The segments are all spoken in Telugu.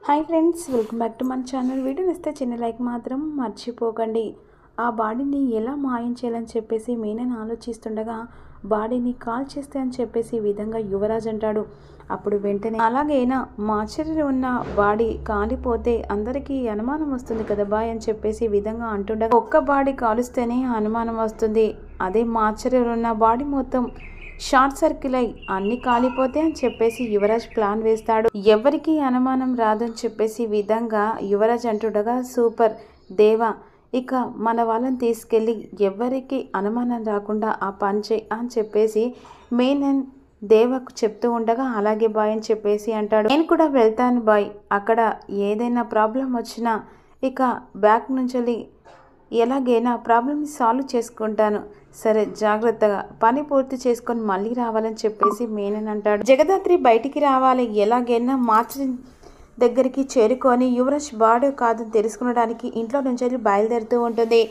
Hi friends, welcome back to మన ఛానల్. వీడియో ఇస్తే చిన్న లైక్ మాత్రం మర్చిపోకండి. ఆ బాడీని ఎలా మాయం చేయాలని చెప్పేసి మీనన్ ఆలోచిస్తుండగా బాడీని కాల్ చేస్తే అని చెప్పేసి ఈ విధంగా యువరాజ్ అంటాడు. అప్పుడు వెంటనే అలాగైనా మాచర్యలో ఉన్న బాడీ కాలిపోతే అందరికీ అనుమానం వస్తుంది కదా బాయ్ అని చెప్పేసి ఈ విధంగా అంటుండగా ఒక్క బాడీ కాలుస్తేనే అనుమానం వస్తుంది. అదే మాచర్యలో ఉన్న బాడీ మొత్తం షార్ట్ సర్కిల్ అయి అన్ని కాలిపోతే అని చెప్పేసి యువరాజ్ ప్లాన్ వేస్తాడు. ఎవరికి అనుమానం రాదని చెప్పేసి విధంగా యువరాజ్ అంటుండగా సూపర్ దేవా, ఇక మన వాళ్ళని తీసుకెళ్ళి ఎవరికి అనుమానం రాకుండా ఆ పని చేయి అని చెప్పేసి మేనన్ దేవకు చెప్తూ ఉండగా అలాగే బాయ్ అని చెప్పేసి అంటాడు. నేను కూడా వెళ్తాను బాయ్, అక్కడ ఏదైనా ప్రాబ్లం వచ్చినా ఇక బ్యాక్ నుంచి ఎలాగైనా ప్రాబ్లమ్ని సాల్వ్ చేసుకుంటాను, సరే జాగ్రత్తగా పని పూర్తి చేసుకొని మళ్ళీ రావాలని చెప్పేసి మేనన్ అంటాడు. జగదాత్రి బయటికి రావాలి, ఎలాగైనా మార్చి దగ్గరికి చేరుకొని యువరాజ్ బాడు కాదని తెలుసుకునడానికి ఇంట్లో నుంచి బయలుదేరుతూ ఉంటుంది.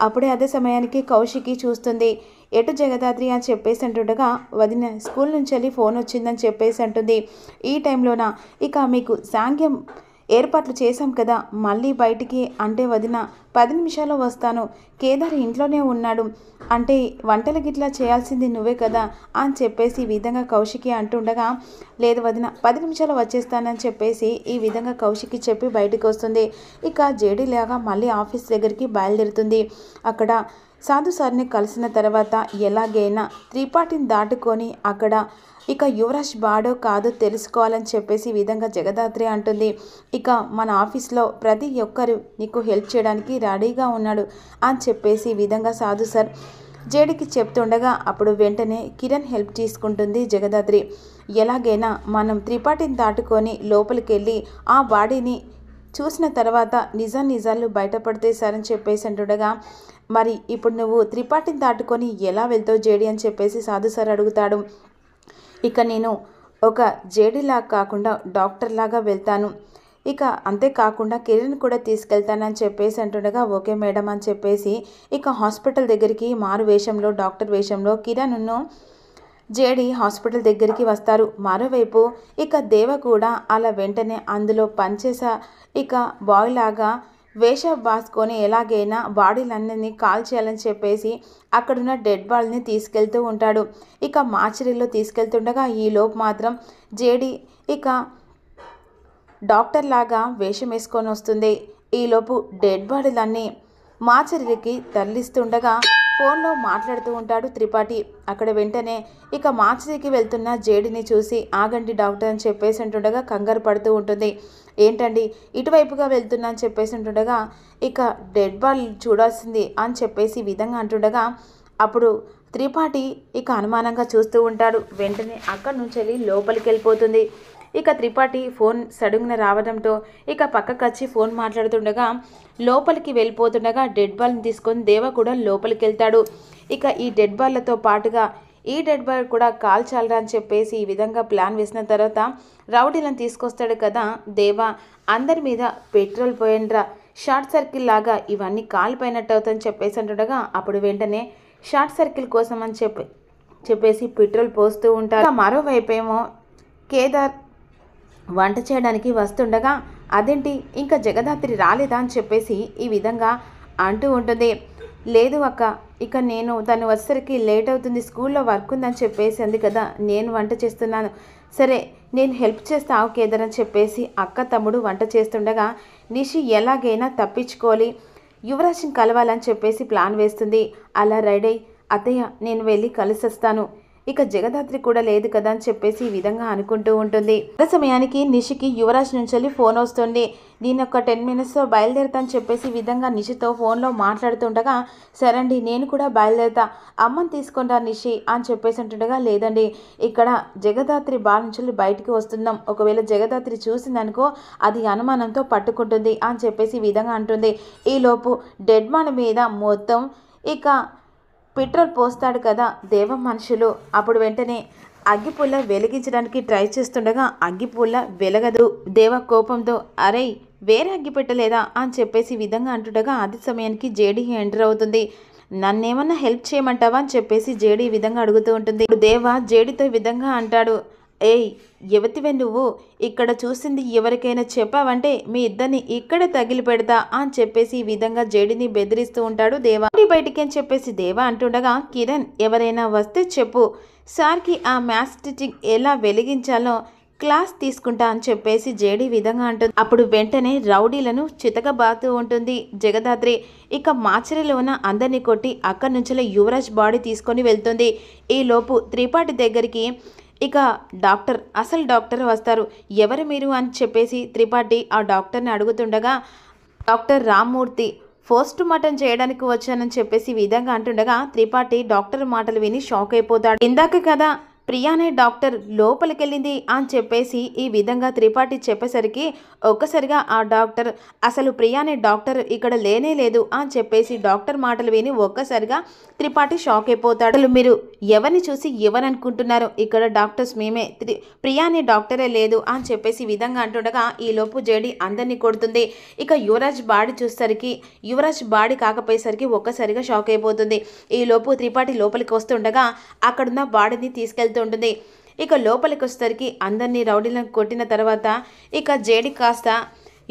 అప్పుడే అదే సమయానికి కౌశికి చూస్తుంది. ఎటు జగదాత్రి అని చెప్పేసి అంటుండగా వదిన స్కూల్ నుంచి ఫోన్ వచ్చిందని చెప్పేసి అంటుంది. ఈ టైంలోన ఇక మీకు సాంగ్యం ఏర్పాట్లు చేశాం కదా, మళ్ళీ బయటికి అంటే వదిన 10 నిమిషాల్లో వస్తాను, కేదార్ ఇంట్లోనే ఉన్నాడు, అంటే వంటల గిట్లా చేయాల్సింది నువ్వే కదా అని చెప్పేసి ఈ విధంగా కౌశికి అంటుండగా లేదు వదిన 10 నిమిషాలు వచ్చేస్తానని చెప్పేసి ఈ విధంగా కౌశికి చెప్పి బయటకు వస్తుంది. ఇక జేడీ లాగా మళ్ళీ ఆఫీస్ దగ్గరికి బయలుదేరుతుంది. అక్కడ సాధు సార్ని కలిసిన తర్వాత ఎలాగైనా త్రిపాఠిని దాటుకొని అక్కడ ఇక యువరాజ్ బాడో కాదో తెలుసుకోవాలని చెప్పేసి ఈ విధంగా జగదాత్రి అంటుంది. ఇక మన ఆఫీస్లో ప్రతి ఒక్కరు నీకు హెల్ప్ చేయడానికి రెడీగా ఉన్నాడు అని చెప్పేసి ఈ విధంగా సాధు సార్ జేడీకి చెప్తుండగా అప్పుడు వెంటనే కిరణ్ హెల్ప్ తీసుకుంటుంది జగదాత్రి. ఎలాగైనా మనం త్రిపాఠిని దాటుకొని లోపలికి వెళ్ళి ఆ బాడీని చూసిన తర్వాత నిజాలు బయటపడితే సారని చెప్పేసి అంటుండగా మరి ఇప్పుడు నువ్వు త్రిపాఠిని దాటుకొని ఎలా వెళ్తావు జేడీ అని చెప్పేసి సాధు సార్ అడుగుతాడు. ఇక నేను ఒక జేడీలాగా కాకుండా డాక్టర్ లాగా వెళ్తాను, ఇక అంతేకాకుండా కిరణ్ కూడా తీసుకెళ్తానని చెప్పేసి అంటుండగా ఓకే మేడం అని చెప్పేసి ఇక హాస్పిటల్ దగ్గరికి మారు వేషంలో డాక్టర్ వేషంలో కిరణ్ను జేడీ హాస్పిటల్ దగ్గరికి వస్తారు. మరోవైపు ఇక దేవ కూడా అలా వెంటనే అందులో పనిచేసా ఇక బాయ్ లాగా వేష బాసుకొని ఎలాగైనా బాడీలన్నీ కాల్ చేయాలని చెప్పేసి అక్కడున్న డెడ్ బాల్ని తీసుకెళ్తూ ఉంటాడు. ఇక మార్చరీలో తీసుకెళ్తుండగా ఈలోపు మాత్రం జేడీ ఇక డాక్టర్ లాగా వేషం వేసుకొని వస్తుంది. ఈలోపు డెడ్ బాడీలన్నీ మార్చరీకి తరలిస్తుండగా ఫోన్లో మాట్లాడుతూ ఉంటాడు త్రిపాఠి. అక్కడ వెంటనే ఇక మార్చరీకి వెళ్తున్న జేడీని చూసి ఆగండి డాక్టర్ అని చెప్పేసి అంటుండగా కంగారు పడుతూ ఉంటుంది. ఏంటండి ఇటువైపుగా వెళ్తున్నా అని చెప్పేసి అంటుండగా ఇక డెడ్ బాడీ చూడాల్సింది అని చెప్పేసి ఈ విధంగా అంటుండగా అప్పుడు త్రిపాఠి ఇక అనుమానంగా చూస్తూ ఉంటాడు. వెంటనే అక్కడి నుంచి లోపలికి వెళ్ళిపోతుంది. ఇక త్రిపాఠి ఫోన్ సడుగున రావడంతో ఇక పక్కకు వచ్చి ఫోన్ మాట్లాడుతుండగా లోపలికి వెళ్ళిపోతుండగా డెడ్ బాల్ని తీసుకొని దేవ కూడా లోపలికి వెళ్తాడు. ఇక ఈ డెడ్ బాల్లతో పాటుగా ఈ డెడ్ బాల్ కూడా కాల్చాలరా అని చెప్పేసి ఈ విధంగా ప్లాన్ వేసిన తర్వాత రౌడీలను తీసుకొస్తాడు కదా దేవ, అందరి మీద పెట్రోల్ పోయండ్రా, షార్ట్ సర్కిల్ లాగా ఇవన్నీ కాలిపోయినట్టు అవుతుందని చెప్పేసి అంటుండగా అప్పుడు వెంటనే షార్ట్ సర్కిల్ కోసం అని చెప్పేసి పెట్రోల్ పోస్తూ ఉంటారు. మరోవైపు ఏమో కేదార్ వంట చేయడానికి వస్తుండగా అదేంటి ఇంకా జగదాత్రి రాలేదా అని చెప్పేసి ఈ విధంగా అంటూ ఉంటుంది. లేదు అక్క, ఇక నేను తను వచ్చేసరికి లేట్ అవుతుంది, స్కూల్లో వర్క్ ఉందని చెప్పేసి అంది కదా, నేను వంట చేస్తున్నాను, సరే నేను హెల్ప్ చేస్తావు కేదార్ అని చెప్పేసి అక్క తమ్ముడు వంట చేస్తుండగా నిషి ఎలాగైనా తప్పించుకోవాలి, యువరాజ్ని కలవాలని చెప్పేసి ప్లాన్ వేస్తుంది. అలా రెడీ అత్తయ్య నేను వెళ్ళి కలిసొస్తాను, ఇక జగదాత్రి కూడా లేదు కదా అని చెప్పేసి ఈ విధంగా అనుకుంటూ ఉంటుంది. అదే సమయానికి నిషికి యువరాజ్ నుంచి ఫోన్ వస్తుంది. నేను ఒక 10 మినిట్స్లో బయలుదేరుతాను చెప్పేసి ఈ విధంగా నిషితో ఫోన్లో మాట్లాడుతుండగా సరండి నేను కూడా బయలుదేరుతా, అమ్మని తీసుకుంటా నిషి అని చెప్పేసి అంటుండగా లేదండి ఇక్కడ జగదాత్రి బాల్ నుంచి బయటికి వస్తున్నాం, ఒకవేళ జగదాత్రి చూసిందనుకో అది అనుమానంతో పట్టుకుంటుంది అని చెప్పేసి ఈ విధంగా అంటుంది. ఈలోపు డెడ్ మ్యాన్ మీద మొత్తం ఇక పెట్రోల్ పోస్తాడు కదా దేవ మనుషులు. అప్పుడు వెంటనే అగ్గిపుల్ల వెలిగించడానికి ట్రై చేస్తుండగా అగ్గిపుల్ల వెలగదు. దేవ కోపంతో అరే వేరే అగ్గి పెట్టలేదా అని చెప్పేసి ఈ విధంగా అంటుండగా అదే సమయానికి జేడీ ఎంటర్ అవుతుంది. నన్నేమన్నా హెల్ప్ చేయమంటావా అని చెప్పేసి జేడీ ఈ విధంగా అడుగుతూ ఉంటుంది. దేవ జేడీతో ఈ విధంగా అంటాడు, ఏయ్ యువతివే నువ్వు, ఇక్కడ చూసింది ఎవరికైనా చెప్పావంటే మీ ఇద్దరిని ఇక్కడే తగిలి పెడతా అని చెప్పేసి ఈ విధంగా జేడీని బెదిరిస్తూ ఉంటాడు దేవా. బయటికి అని చెప్పేసి దేవా అంటుండగా కిరణ్ ఎవరైనా వస్తే చెప్పు, సార్కి ఆ మ్యాథ్స్ టీచింగ్ ఎలా వెలిగించాలో క్లాస్ తీసుకుంటా అని చెప్పేసి జేడీ విధంగా అంటుంది. అప్పుడు వెంటనే రౌడీలను చితకబాతూ ఉంటుంది జగదాత్రి. ఇక మాచరిలో ఉన్న అందరినీ కొట్టి అక్కడి నుంచి యువరాజ్ బాడీ తీసుకొని వెళ్తుంది. ఈలోపు త్రిపాఠి దగ్గరికి ఇక అసలు డాక్టర్ వస్తారు. ఎవరు మీరు అని చెప్పేసి త్రిపాఠి ఆ డాక్టర్ని అడుగుతుండగా డాక్టర్ రామ్మూర్తి పోస్ట్ మార్టం చేయడానికి వచ్చానని చెప్పేసి విధంగా అంటుండగా త్రిపాఠి డాక్టర్ మాటలు విని షాక్ అయిపోతాడు. ఇందాక కదా ప్రియానే డాక్టర్ లోపలికెళ్ళింది అని చెప్పేసి ఈ విధంగా త్రిపాఠి చెప్పేసరికి ఒక్కసారిగా ఆ డాక్టర్ అసలు ప్రియానే డాక్టర్ ఇక్కడ లేనే లేదు అని చెప్పేసి డాక్టర్ మాటలు విని ఒక్కసారిగా త్రిపాఠి షాక్ అయిపోతాడు. అసలు మీరు ఎవరిని చూసి ఎవరనుకుంటున్నారు, ఇక్కడ డాక్టర్స్ మేమే, ప్రియానే డాక్టరే లేదు అని చెప్పేసి విధంగా అంటుండగా ఈలోపు జేడీ అందరినీ కొడుతుంది. ఇక యువరాజ్ బాడీ చూసేసరికి యువరాజ్ బాడీ కాకపోయేసరికి ఒక్కసారిగా షాక్ అయిపోతుంది. ఈలోపు త్రిపాఠి లోపలికి వస్తుండగా అక్కడున్న బాడీని తీసుకెళ్తూ ఉంటుంది. ఇక లోపలికి వచ్చేసరికి అందరినీ రౌడీలను కొట్టిన తర్వాత ఇక జేడీ కాస్త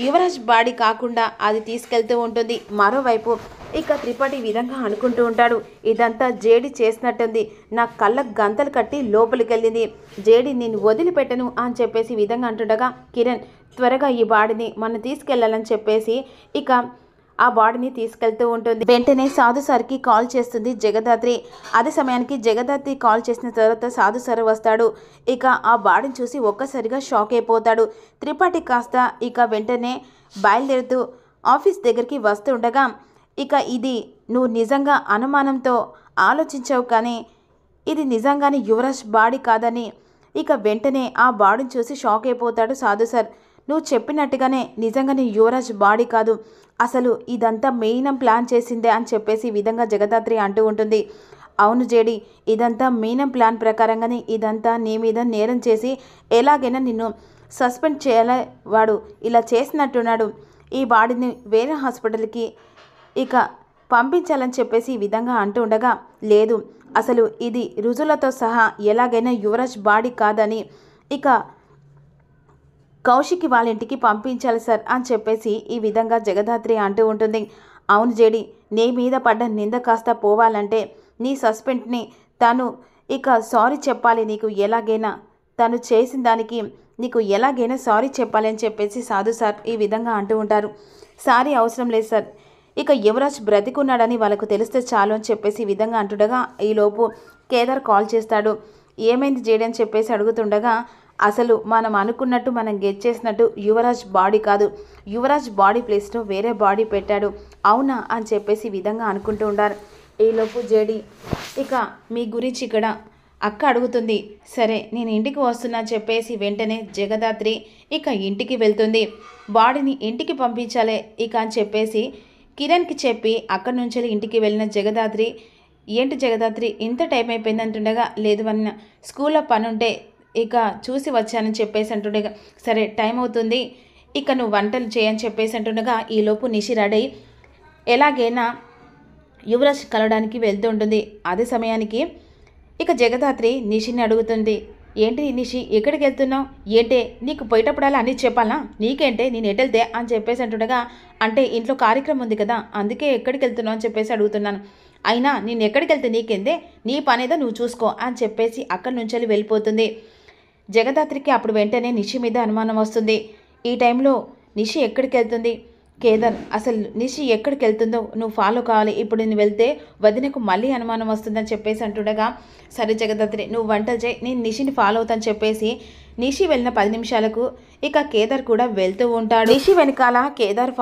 యువరాజ్ బాడీ కాకుండా అది తీసుకెళ్తూ ఉంటుంది. మరోవైపు ఇక త్రిపాఠి విధంగా అనుకుంటూ ఉంటాడు, ఇదంతా జేడీ చేసినట్టుంది, నా కళ్ళకు గంతలు కట్టి లోపలికి వెళ్ళింది, జేడీ నేను వదిలిపెట్టను అని చెప్పేసి విధంగా అంటుండగా కిరణ్ త్వరగా ఈ బాడీని మనం తీసుకెళ్లాలని చెప్పేసి ఇక ఆ బాడీని తీసుకెళ్తూ ఉంటుంది. వెంటనే సాధు సార్కి కాల్ చేస్తుంది జగదాత్రి. అదే సమయానికి జగదాత్రి కాల్ చేసిన తర్వాత సాధు సార్ వస్తాడు. ఇక ఆ బాడీని చూసి ఒక్కసారిగా షాక్ అయిపోతాడు. త్రిపాఠి కాస్త ఇక వెంటనే బయలుదేరుతూ ఆఫీస్ దగ్గరికి వస్తూ ఉండగా ఇక ఇది నువ్వు నిజంగా అనుమానంతో ఆలోచించావు, కానీ ఇది నిజంగానే యువరాజ్ బాడీ కాదని ఇక వెంటనే ఆ బాడీని చూసి షాక్ అయిపోతాడు సాధు సార్. నువ్వు చెప్పినట్టుగానే నిజంగానే యువరాజ్ బాడీ కాదు, అసలు ఇదంతా మెయిన్ ప్లాన్ చేసిందే అని చెప్పేసి ఈ విధంగా జగదాత్రి అంటూ ఉంటుంది. అవును జేడీ, ఇదంతా మెయిన్ ప్లాన్ ప్రకారంగానే ఇదంతా నీ మీద నేరం చేసి ఎలాగైనా నిన్ను సస్పెండ్ చేయాల వాడు ఇలా చేసినట్టున్నాడు. ఈ బాడీని వేరే హాస్పిటల్కి ఇక పంపించాలని చెప్పేసి ఈ విధంగా అంటూ ఉండగా లేదు, అసలు ఇది రుజువులతో సహా ఎలాగైనా యువరాజ్ బాడీ కాదని ఇక కౌశిక్ వాళ్ళ ఇంటికి పంపించాలి సార్ అని చెప్పేసి ఈ విధంగా జగదాత్రి అంటూ ఉంటుంది. అవును జేడీ, నీ మీద పడ్డ నింద కాస్త పోవాలంటే నీ సస్పెండ్ని తను ఇక సారీ చెప్పాలి, నీకు ఎలాగైనా తను చేసిన దానికి నీకు ఎలాగైనా సారీ చెప్పాలి అని చెప్పేసి సాధు సార్ ఈ విధంగా అంటూ ఉంటారు. సారీ అవసరం లేదు సార్, ఇక యువరాజ్ బ్రతికున్నాడని వాళ్ళకు తెలిస్తే చాలు అని చెప్పేసి ఈ విధంగా అంటుండగా ఈలోపు కేదార్ కాల్ చేస్తాడు. ఏమైంది జేడీ అని చెప్పేసి అడుగుతుండగా అసలు మనం అనుకున్నట్టు మనం గెట్ చేసినట్టు యువరాజ్ బాడీ కాదు, యువరాజ్ బాడీ ప్లేస్లో వేరే బాడీ పెట్టాడు, అవునా అని చెప్పేసి ఈ విధంగా అనుకుంటూ ఉంటారు. ఈలోపు జేడీ ఇక మీ గురించి ఇక్కడ అక్క అడుగుతుంది. సరే నేను ఇంటికి వస్తున్నా చెప్పేసి వెంటనే జగదాత్రి ఇక ఇంటికి వెళ్తుంది. బాడీని ఇంటికి పంపించాలి ఇక అని చెప్పేసి కిరణ్కి చెప్పి అక్కడి నుంచి ఇంటికి వెళ్ళిన జగదాత్రి ఏంటి జగదాత్రి ఇంత టైం అయిపోయింది అంటుండగా లేదు అన్న స్కూల్లో పని ఉంటే ఇక చూసి వచ్చానని చెప్పేసి అంటుండగా సరే టైం అవుతుంది ఇక నువ్వు వంటలు చేయని చెప్పేసి అంటుండగా ఈలోపు నిషి రెడీ ఎలాగైనా యువరాజ్ కలవడానికి వెళ్తూ ఉంటుంది. అదే సమయానికి ఇక జగదాత్రి నిషిని అడుగుతుంది, ఏంటి నిషి ఎక్కడికి వెళ్తున్నావు, ఏంటే నీకు పోయేటప్పుడల్లా అన్నీ చెప్పాలా, నీకేంటే నేను ఎటెళ్తే అని చెప్పేసి అంటుండగా అంటే ఇంట్లో కార్యక్రమం ఉంది కదా అందుకే ఎక్కడికి వెళ్తున్నావు అని చెప్పేసి అడుగుతున్నాను, అయినా నేను ఎక్కడికి వెళ్తే నీకేందే, నీ పనేదో నువ్వు చూసుకో అని చెప్పేసి అక్కడి నుంచి వెళ్ళిపోతుంది. జగదాత్రికి అప్పుడు వెంటనే నిషి మీద అనుమానం వస్తుంది. ఈ టైంలో నిషి ఎక్కడికి వెళ్తుంది, కేదార్ అసలు నిషి ఎక్కడికి వెళ్తుందో నువ్వు ఫాలో కావాలి, ఇప్పుడు నేను వెళ్తే వదినకు మళ్ళీ అనుమానం వస్తుందని చెప్పేసి అంటుండగా సరే జగదాత్రి నువ్వు వంటలు చేయి, నేను నిషిని ఫాలో అవుతాను చెప్పేసి నిషి వెళ్ళిన 10 నిమిషాలకు ఇక కేదార్ కూడా వెళ్తూ ఉంటాడు. నిషి వెనకాల కేదార్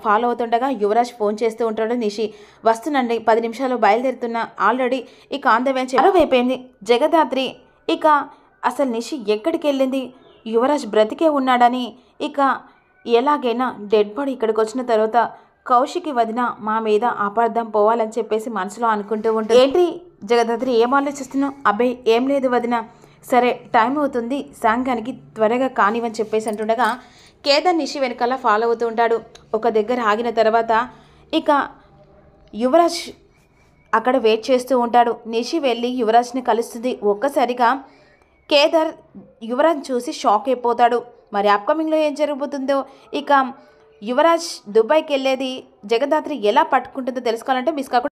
ఫాలో అవుతుండగా యువరాజ్ ఫోన్ చేస్తూ ఉంటాడు. నిషి వస్తున్నాండి 10 నిమిషాలు బయలుదేరుతున్నా, ఆల్రెడీ ఇక ఆన్ ద వే అయిపోయింది. జగదాత్రి ఇక అసలు నిషి ఎక్కడికి వెళ్ళింది, యువరాజ్ బ్రతికే ఉన్నాడని ఇక ఎలాగైనా డెడ్ బాడీ ఇక్కడికి వచ్చిన తర్వాత కౌశికి వదిన మా మీద అపార్థం పోవాలని చెప్పేసి మనసులో అనుకుంటూ ఉంటుంది. ఏంటి జగదాత్రి ఏం ఆలోచిస్తున్నావు, అబ్బాయి ఏం లేదు వదిన, సరే టైం అవుతుంది సాంగానికి త్వరగా కానివని చెప్పేసి అంటుండగా కేదార్ నిషి వెనకాల ఫాలో అవుతూ ఉంటాడు. ఒక దగ్గర ఆగిన తర్వాత ఇక యువరాజ్ అక్కడ వెయిట్ చేస్తూ ఉంటాడు. నిషి వెళ్ళి యువరాజ్ని కలుస్తుంది. ఒక్కసారిగా కేదార్ యువరాజ్ చూసి షాక్ అయిపోతాడు. మరి అప్కమింగ్లో ఏం జరగబోతుందో, ఇక యువరాజ్ దుబాయ్కి వెళ్ళేది జగదాత్రి ఎలా పట్టుకుంటుందో తెలుసుకోవాలంటే మిస్ కాకుండా